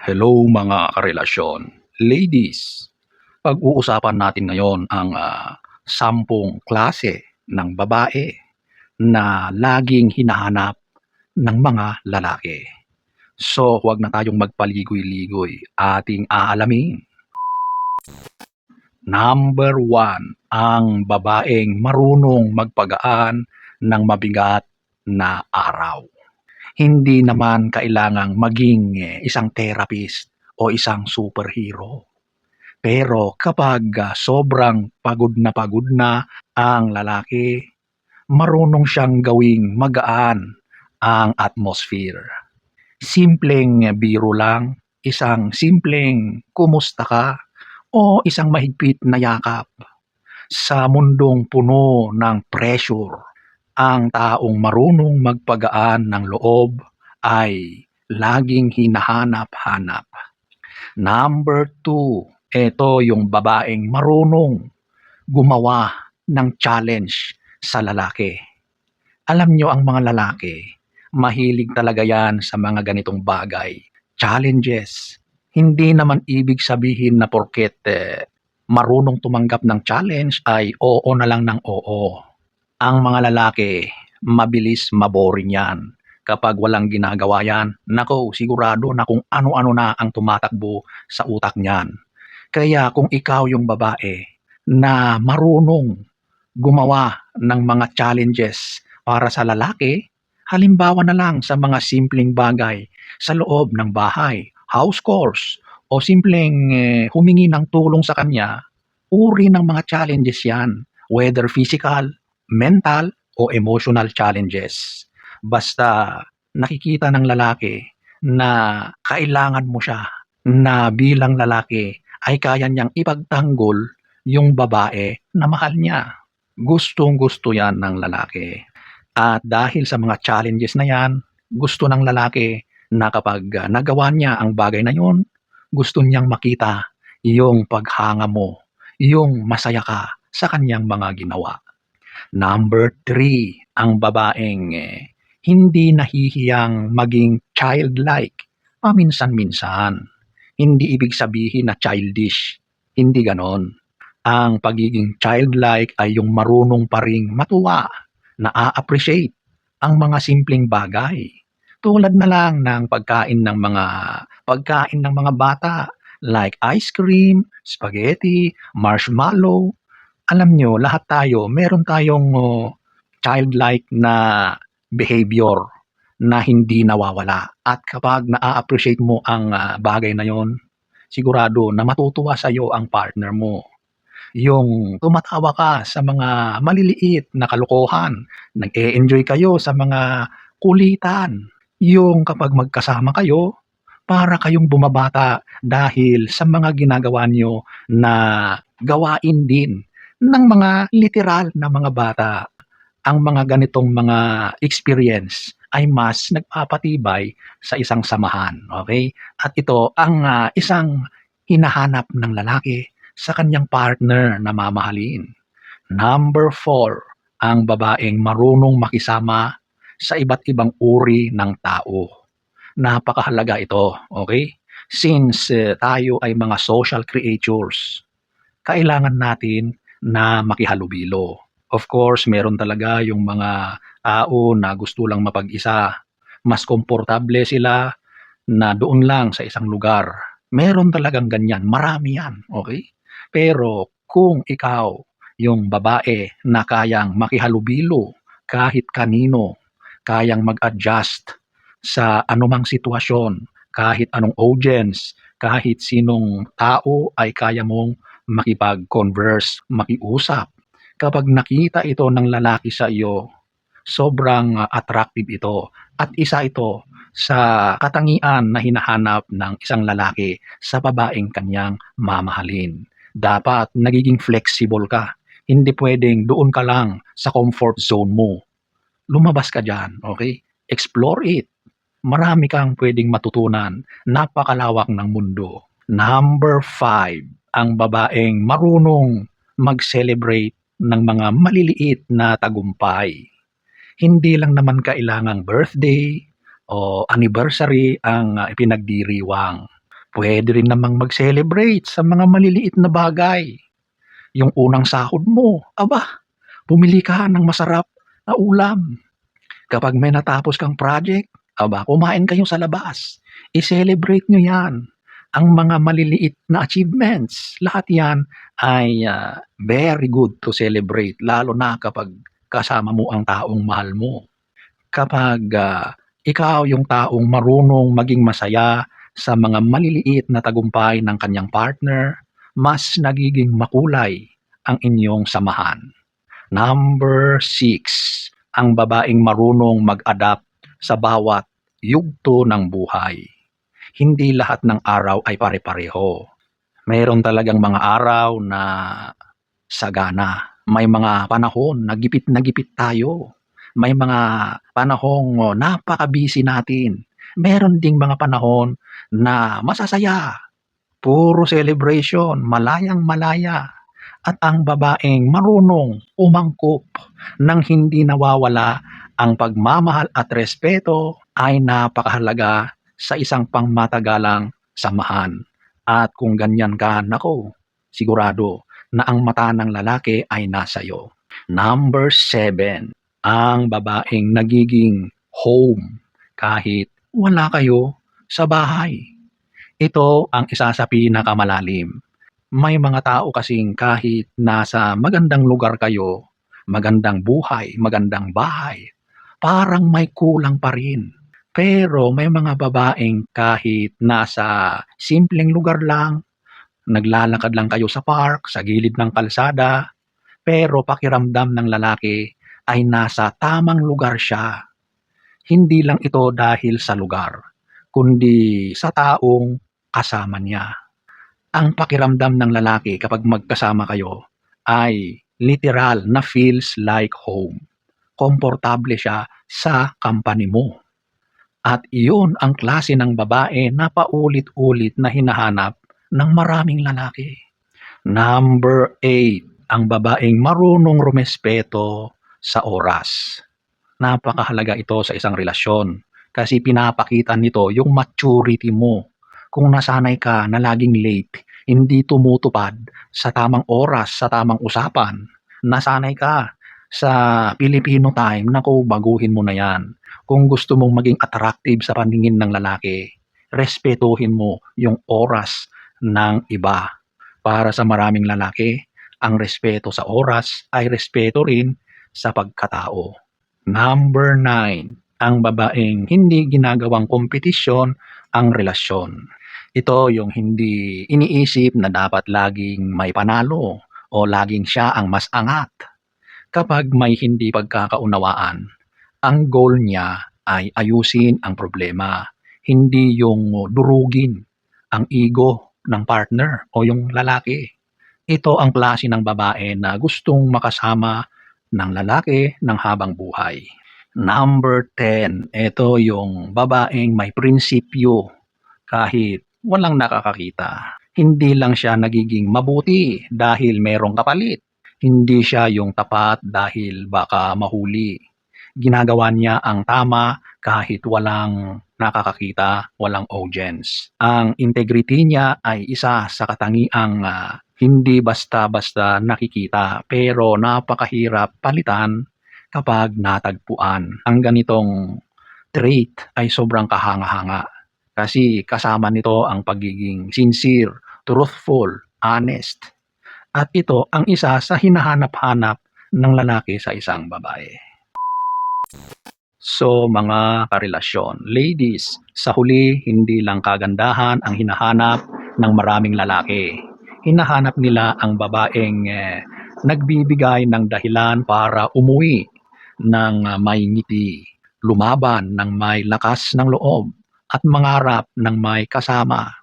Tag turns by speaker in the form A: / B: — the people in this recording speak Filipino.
A: Hello mga karelasyon. Ladies, pag-uusapan natin ngayon ang 10 klase ng babae na laging hinahanap ng mga lalaki. So, huwag na tayong magpaligoy-ligoy. Ating aalamin. Number 1, ang babaeng marunong magpagaan ng mabigat na araw. Hindi naman kailangang maging isang therapist o isang superhero. Pero kapag sobrang pagod na ang lalaki, marunong siyang gawing magaan ang atmosphere. Simpleng biro lang, isang simpleng kumusta ka o isang mahigpit na yakap. Sa mundong puno ng pressure, ang taong marunong magpagaan ng loob ay laging hinahanap-hanap. Number 2, ito yung babaeng marunong gumawa ng challenge sa lalaki. Alam nyo ang mga lalaki, mahilig talaga yan sa mga ganitong bagay. Challenges. Hindi naman ibig sabihin na porket marunong tumanggap ng challenge ay oo na lang ng oo. Ang mga lalaki, mabilis maboring yan. Kapag walang ginagawa yan, nako, sigurado na kung ano-ano na ang tumatakbo sa utak niyan. Kaya kung ikaw yung babae na marunong gumawa ng mga challenges para sa lalaki, halimbawa na lang sa mga simpleng bagay sa loob ng bahay, house chores, o simpleng humingi ng tulong sa kanya, uri ng mga challenges yan, whether physical, mental, o emotional challenges. Basta nakikita ng lalaki na kailangan mo siya, na bilang lalaki ay kaya niyang ipagtanggol yung babae na mahal niya. Gustong-gusto yan ng lalaki. At dahil sa mga challenges na yan, gusto ng lalaki na kapag nagawa niya ang bagay na yon, gusto niyang makita yung paghanga mo, yung masaya ka sa kanyang mga ginawa. Number 3, ang babaeng hindi nahihiyang maging childlike paminsan-minsan. Hindi ibig sabihin na childish, hindi ganon. Ang pagiging childlike ay yung marunong pa ring matuwa, na-appreciate ang mga simpleng bagay. Tulad na lang ng pagkain ng mga bata like ice cream, spaghetti, marshmallow. Alam nyo, lahat tayo, meron tayong childlike na behavior na hindi nawawala. At kapag na-appreciate mo ang bagay na yon, sigurado na matutuwa sa iyo ang partner mo. Yung tumatawa ka sa mga maliliit na kalokohan, nag-e-enjoy kayo sa mga kulitan. Yung kapag magkasama kayo, para kayong bumabata dahil sa mga ginagawa nyo na gawain din ng mga literal na mga bata. Ang mga ganitong mga experience ay mas nagpapatibay sa isang samahan. Okay? At ito ang isang hinahanap ng lalaki sa kanyang partner na mamahalin. Number 4, ang babaeng marunong makisama sa iba't ibang uri ng tao. Napakahalaga ito, okay? Since tayo ay mga social creatures, kailangan natin na makihalubilo. Of course, meron talaga yung mga tao na gusto lang mapag-isa. Mas komportable sila na doon lang sa isang lugar. Meron talagang ganyan, marami yan, okay? Pero kung ikaw, yung babae na kayang makihalubilo kahit kanino, kayang mag-adjust sa anumang sitwasyon, kahit anong audience, kahit sinong tao ay kaya mong makipag-converse, makiusap. Kapag nakita ito ng lalaki sa iyo, sobrang attractive ito. At isa ito sa katangian na hinahanap ng isang lalaki sa babaeng kanyang mamahalin. Dapat nagiging flexible ka. Hindi pwedeng doon ka lang sa comfort zone mo. Lumabas ka dyan, okay? Explore it. Marami kang pwedeng matutunan. Napakalawak ng mundo. Number 5, ang babaeng marunong mag-celebrate ng mga maliliit na tagumpay. Hindi lang naman kailangang birthday o anniversary ang ipinagdiriwang. Puwede rin namang mag-celebrate sa mga maliliit na bagay. Yung unang sahod mo, aba, bumili ka ng masarap na ulam. Kapag may natapos kang project, aba, kumain kayo sa labas. I-celebrate nyo yan. Ang mga maliliit na achievements, lahat yan ay very good to celebrate, lalo na kapag kasama mo ang taong mahal mo. Kapag ikaw yung taong marunong maging masaya sa mga maliliit na tagumpay ng kanyang partner, mas nagiging makulay ang inyong samahan. Number 6, ang babaeng marunong mag-adapt sa bawat yugto ng buhay. Hindi lahat ng araw ay pare-pareho. Mayroon talagang mga araw na sagana. May mga panahon na gipit tayo. May mga panahong napaka-busy natin. Meron ding mga panahon na masasaya. Puro celebration, malayang-malaya. At ang babaeng marunong umangkop nang hindi nawawala ang pagmamahal at respeto ay napakahalaga sa isang pangmatagalang samahan. At kung ganyan ka, nako, sigurado na ang mata ng lalaki ay nasa iyo. Number 7, ang babaeng nagiging home kahit wala kayo sa bahay. Ito ang isa sa pinakamalalim. May mga tao kasing kahit nasa magandang lugar kayo, magandang buhay, magandang bahay, parang may kulang pa rin. Pero may mga babaeng kahit nasa simpleng lugar lang, naglalakad lang kayo sa park, sa gilid ng kalsada, pero pakiramdam ng lalaki ay nasa tamang lugar siya. Hindi lang ito dahil sa lugar, kundi sa taong kasama niya. Ang pakiramdam ng lalaki kapag magkasama kayo ay literal na feels like home. Komportable siya sa company mo. At iyon ang klase ng babae na paulit-ulit na hinahanap ng maraming lalaki. Number 8, ang babaeng marunong rumespeto sa oras. Napakahalaga ito sa isang relasyon kasi pinapakita nito yung maturity mo. Kung nasanay ka na laging late, hindi tumutupad sa tamang oras, sa tamang usapan, nasanay ka sa Filipino time, naku, baguhin mo na yan. Kung gusto mong maging attractive sa paningin ng lalaki, respetuhin mo yung oras ng iba. Para sa maraming lalaki, ang respeto sa oras ay respeto rin sa pagkatao. Number 9, ang babaeng hindi ginagawang kompetisyon ang relasyon. Ito yung hindi iniisip na dapat laging may panalo o laging siya ang mas angat. Kapag may hindi pagkakaunawaan, ang goal niya ay ayusin ang problema, hindi yung durugin ang ego ng partner o yung lalaki. Ito ang klase ng babae na gustong makasama ng lalaki ng habang buhay. Number 10, ito yung babaeng may prinsipyo kahit walang nakakakita. Hindi lang siya nagiging mabuti dahil merong kapalit. Hindi siya yung tapat dahil baka mahuli. Ginagawa niya ang tama kahit walang nakakakita, walang audience. Ang integrity niya ay isa sa katangiang hindi basta-basta nakikita pero napakahirap palitan kapag natagpuan. Ang ganitong trait ay sobrang kahanga-hanga kasi kasama nito ang pagiging sincere, truthful, honest. At ito ang isa sa hinahanap-hanap ng lalaki sa isang babae. So mga karelasyon, ladies, sa huli hindi lang kagandahan ang hinahanap ng maraming lalaki. Hinahanap nila ang babaeng nagbibigay ng dahilan para umuwi ng may ngiti, lumaban ng may lakas ng loob, at mangarap ng may kasama.